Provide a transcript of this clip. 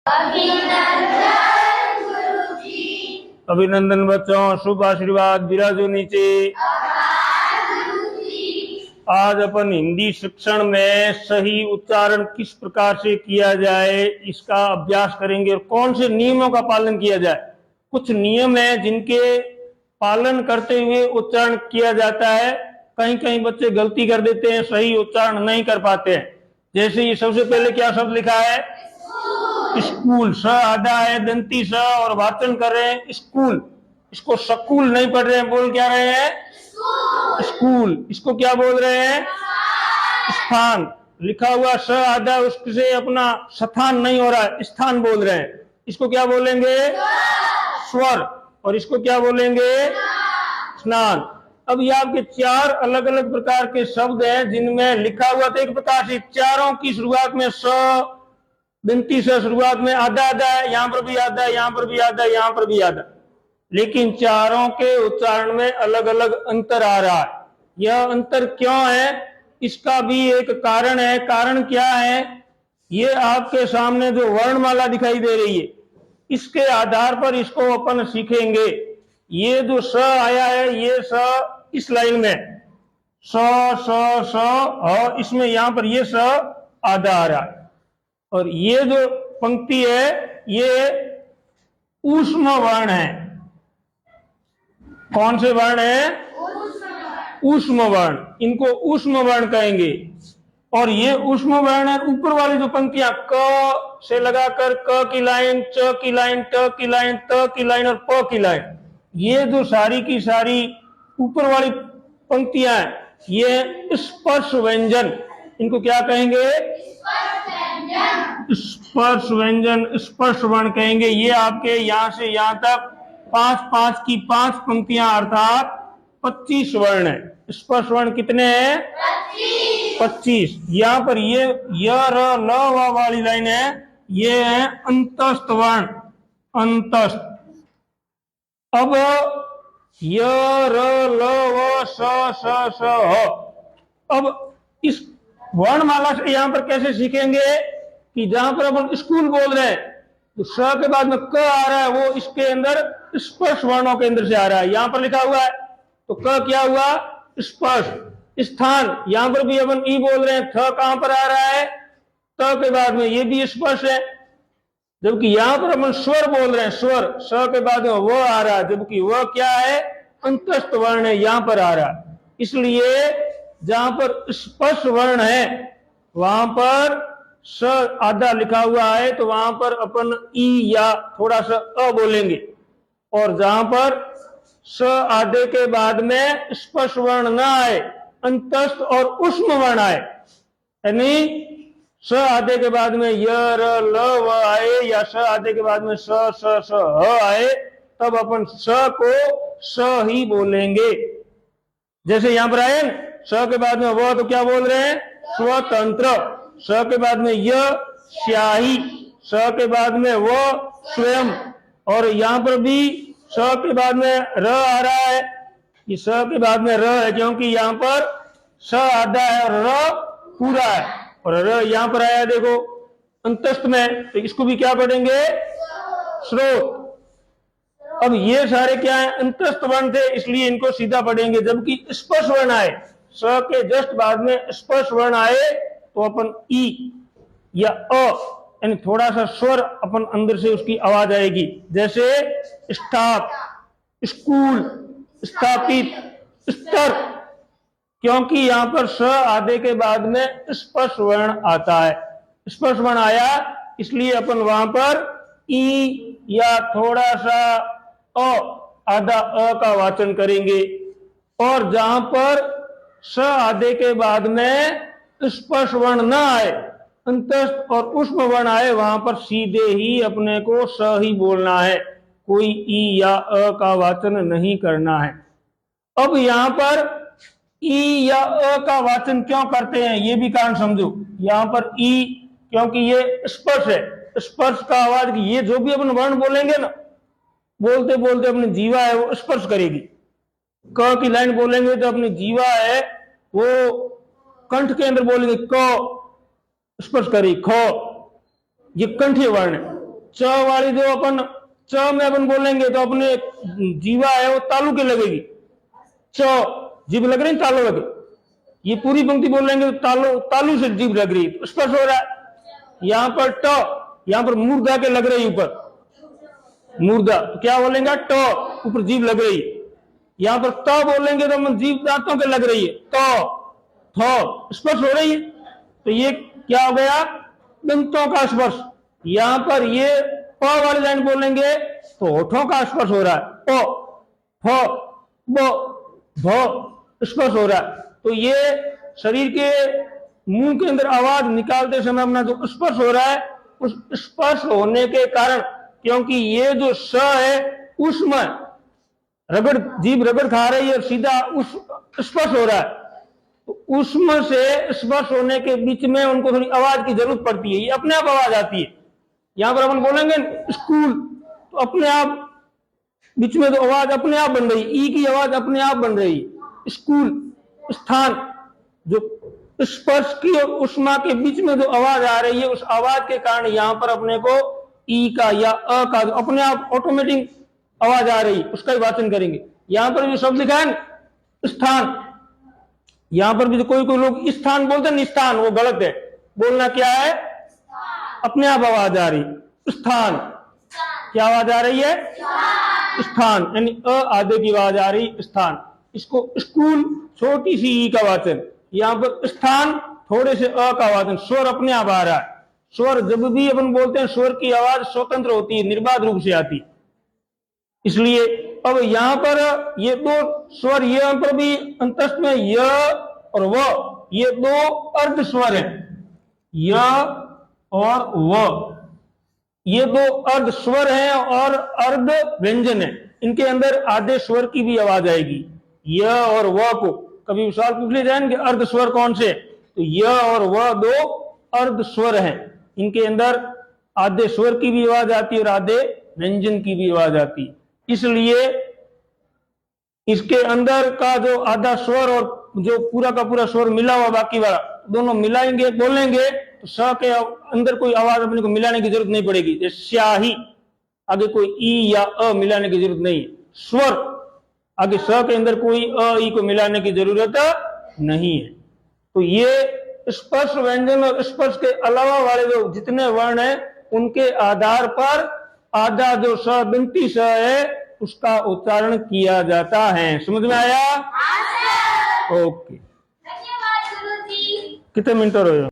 अभिनंदन गुरुजी। अभिनंदन बच्चों, शुभ आशीर्वाद विराजो नीचे। आज अपन हिंदी शिक्षण में सही उच्चारण किस प्रकार से किया जाए इसका अभ्यास करेंगे और कौन से नियमों का पालन किया जाए। कुछ नियम है जिनके पालन करते हुए उच्चारण किया जाता है। कहीं कहीं बच्चे गलती कर देते हैं, सही उच्चारण नहीं कर पाते हैं। जैसे ये सबसे पहले क्या शब्द लिखा है? स्कूल। स आधा है, दंती स, और वाचन कर रहे हैं स्कूल। इसको स्कूल नहीं पढ़ रहे हैं, बोल क्या रहे हैं? स्कूल। इसको क्या बोल रहे हैं? स्थान। लिखा हुआ स आधा, उससे अपना स्थान नहीं हो रहा है, स्थान बोल रहे हैं। इसको क्या बोलेंगे? स्वर। और इसको क्या बोलेंगे? स्नान। अब ये आपके चार अलग अलग प्रकार के शब्द हैं जिनमें लिखा हुआ था एक प्रकार से। चारों की शुरुआत में स दंती से शुरुआत में आधा आधा है, यहाँ पर भी आधा है, यहाँ पर भी आधा है, यहाँ पर भी आधा। लेकिन चारों के उच्चारण में अलग अलग अंतर आ रहा है। यह अंतर क्यों है, इसका भी एक कारण है। कारण क्या है? ये आपके सामने जो वर्णमाला दिखाई दे रही है, इसके आधार पर इसको अपन सीखेंगे। ये जो स आया है, ये स इस लाइन में स स स, और इसमें यहां पर ये स आधा आ रहा है। और ये जो पंक्ति है ये ऊष्म वर्ण है। कौन से वर्ण है? ऊष्म वर्ण। इनको ऊष्म वर्ण कहेंगे। और ये ऊष्म वर्ण है। ऊपर वाली जो पंक्तियां क से लगाकर क की लाइन, च की लाइन, ट की लाइन, त की लाइन और प की लाइन, ये जो सारी की सारी ऊपर वाली पंक्तियां हैं, ये स्पर्श व्यंजन। इनको क्या कहेंगे? स्पर्श व्यंजन, स्पर्श वर्ण कहेंगे। ये आपके यहां से यहां तक 5 की 5 पंक्तियां अर्थात 25 वर्ण है। स्पर्श वर्ण कितने हैं? 25। यहाँ पर ये य र ल व वाली लाइन है, ये है अंतस्थ वर्ण। अंतस्थ। अब य र ल व स स स ह। अब इस वर्णमाला से यहाँ पर कैसे सीखेंगे कि जहां पर अपन स्कूल बोल रहे हैं तो स के बाद में क आ रहा है, वो इसके अंदर स्पर्श वर्णों के अंदर से आ रहा है। यहां पर लिखा हुआ है तो क क्या हुआ? स्पर्श। स्थान। यहां पर भी अपन ई बोल रहे हैं, थ कहां पर आ रहा है? त के बाद में, ये भी स्पर्श है। जबकि यहां पर अपन स्वर बोल रहे हैं, स्वर। स के बाद में वो आ रहा है, जबकि वह क्या है? अंतस्थ वर्ण है, यहां पर आ रहा है। इसलिए जहां पर स्पर्श वर्ण है वहां पर स आधा लिखा हुआ है तो वहां पर अपन ई या थोड़ा सा अ बोलेंगे। और जहां पर स आधे के बाद में स्पर्श वर्ण न आए, अंतस्थ और ऊष्म वर्ण आए, यानी स आधे के बाद में य र ल व आए या स आधे के बाद में स स स ह आए, तब अपन स को स ही बोलेंगे। जैसे यहां पर आए स के बाद में वो, तो क्या बोल रहे हैं? स्वतंत्र। स के बाद में य स्याही, स के बाद में वो स्वयं। और यहां पर भी स के बाद में र आ रहा है। ये स के बाद में र है क्योंकि यहां पर स आधा है और र पूरा है। और र यहां पर आया देखो अंतस्थ में, तो इसको भी क्या पढ़ेंगे? स्रोत। अब ये सारे क्या है? अंतस्थ वर्ण थे, इसलिए इनको सीधा पढ़ेंगे। जबकि स्पर्श वर्ण आए, स के जस्ट बाद में स्पर्श वर्ण आए तो अपन ई या अ, यानी थोड़ा सा स्वर अपन अंदर से उसकी आवाज आएगी। जैसे स्टाफ, स्कूल, स्थापित, स्तर। क्योंकि यहां पर स आधे के बाद में स्पर्श वर्ण आता है। स्पर्श वर्ण आया इसलिए अपन वहां पर ई या थोड़ा सा अ, आधा अ का वाचन करेंगे। और जहां पर स आधे के बाद में स्पर्श वर्ण न आए, अंतस्थ और ऊष्म वर्ण आए, वहां पर सीधे ही अपने को स ही बोलना है, कोई ई या अ का वाचन नहीं करना है। अब यहां पर ई या अ का वाचन क्यों करते हैं ये भी कारण समझो। यहां पर ई क्योंकि ये स्पर्श है, स्पर्श का आवाज, ये जो भी अपन वर्ण बोलेंगे ना, बोलते बोलते अपनी जीवा है वो स्पर्श करेगी। क की लाइन बोलेंगे तो अपनी जीवा है वो कंठ के अंदर बोलेंगे, क स्पर्श करेगी। ख ये कंठीय वर्ण है। च वाली जो अपन च में अपन बोलेंगे तो अपने जीवा है वो तालु के लगेगी, च जीभ लग रही तालु लगे। ये पूरी पंक्ति बोलेंगे तो तालु से जीभ लग रही है, स्पर्श हो रहा है। यहां पर ट, यहां पर मूर्धा के लग रही ऊपर, मूर्धा तो क्या बोलेंगे ट, ऊपर जीभ लग रही है। यहां पर त बोलेंगे तो हम जीभ दांतों के लग रही है, त थ स्पर्श हो रही है। तो ये क्या हो गया, दंतों का स्पर्श। यहां पर ये प वाली लाइन बोलेंगे तो होठों का स्पर्श हो रहा है, प फ ब भ स्पर्श हो रहा है। तो ये शरीर के मुंह के अंदर आवाज निकालते समय अपना जो स्पर्श हो रहा है, उस स्पर्श होने के कारण, क्योंकि ये जो स है उसमें रगड़, जीभ रगड़ खा रही है और सीधा उस स्पर्श हो रहा है, तो उसमें से स्पर्श होने के बीच में उनको थोड़ी आवाज की जरूरत पड़ती है, ये अपने आप आवाज आती है। यहां पर अपन बोलेंगे स्कूल तो अपने आप बीच में तो आवाज अपने आप बन रही है, ई की आवाज अपने आप बन रही है। स्कूल स्थान, जो स्पर्श की और उष्मा के बीच में जो आवाज आ रही है, उस आवाज के कारण यहां पर अपने को ई का या अ का जो अपने आप ऑटोमेटिक आवाज आ रही है, उसका ही वाचन करेंगे। यहां पर जो शब्द लिखा है स्थान, यहां पर भी जो कोई लोग स्थान बोलते हैं, स्थान वो गलत है, बोलना क्या है, अपने आप आवाज आ रही। स्थान क्या आवाज आ रही है, स्थान यानी अ आधे की आवाज आ रही, स्थान। इसको स्कूल छोटी सी ई का वाचन, यहां पर स्थान थोड़े से अ का वाचन, स्वर अपने आप आ रहा है। स्वर जब भी अपन बोलते हैं स्वर की आवाज स्वतंत्र होती है, निर्बाध रूप से आती है। इसलिए अब यहां पर ये दो स्वर, यहां पर भी अंतस्थ में य और व, ये दो अर्ध स्वर है, य और व, ये दो अर्ध स्वर हैं और अर्ध व्यंजन है। इनके अंदर आधे स्वर की भी आवाज आएगी। य और व को कभी सवाल पूछ ले जाएंगे अर्ध स्वर कौन से, तो य और व दो अर्ध स्वर हैं, इनके अंदर आधे स्वर की भी आवाज आती है और आधे व्यंजन की भी आवाज आती है। इसलिए इसके अंदर का जो आधा स्वर और जो पूरा का पूरा स्वर मिला हुआ बाकी वाला, दोनों मिलाएंगे बोलेंगे तो स के अंदर कोई आवाज अपने को मिलाने की जरूरत नहीं पड़ेगी। जैसे स्याही, आगे कोई ई या अ मिलाने की जरूरत नहीं है। स्वर, आगे स के अंदर कोई अ ई को मिलाने की जरूरत नहीं है। तो ये स्पर्श व्यंजन और स्पर्श के अलावा वाले जो जितने वर्ण हैं, उनके आधार पर आधा जो स दंती स है उसका उच्चारण किया जाता है। समझ में आया? ओके, धन्यवाद गुरुजी। कितने मिनट हो रहे हो?